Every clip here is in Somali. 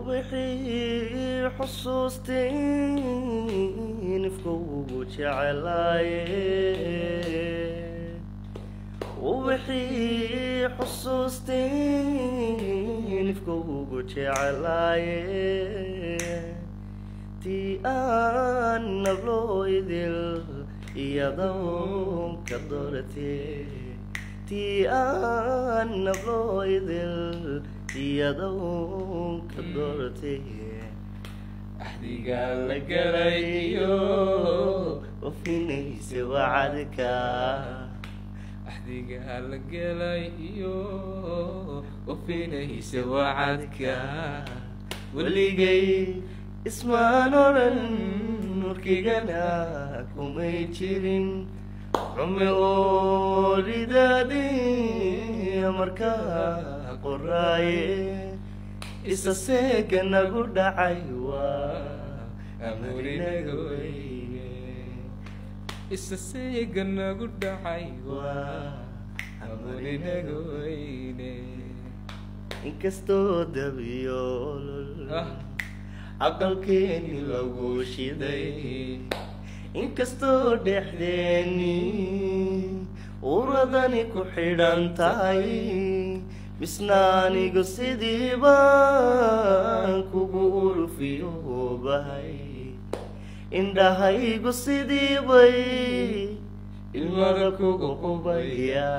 وبحي حصوصتين فكوك جعلاي وبحي حصوصتين فكوك جعلاي تي أن نبلو إذل يدوم كدورتي تي أن نبلو إذل يدوم كدورتي أحدي قال لك رأيو وفيني سوى عدك أحدي قال لك رأيو وفيني سوى عدك واللي جاي اسمع نورن نوركي قناك ومي تشيرين عمي قولي دادي أمركا قراي إسا سيكنا قد عيوا أموري نقويني إسا سيكنا قد عيوا أموري نقويني إنكستو دبيول aqalkeeni lagu shiday inkastoo dhexdeeni uradani ku xidhan tahay misnaanigu sidii baan kugu urfiyo bahay indhahaygu sidii bay ilmada kugu qubaya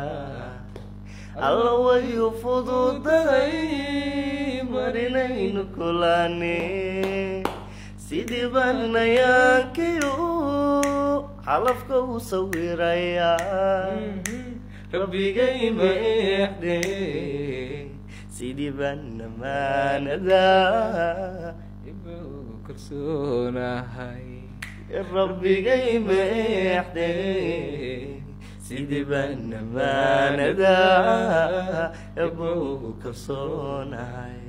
alla way u fududahay marinaynu kulaane sidii baan nayaankiyo xalafka u sawirayaa rabbigay ma eexde sidii baan namaanada ibu kalsoonahay rabbigay ma eexde sidii baan namaanada ibu kalsoonahay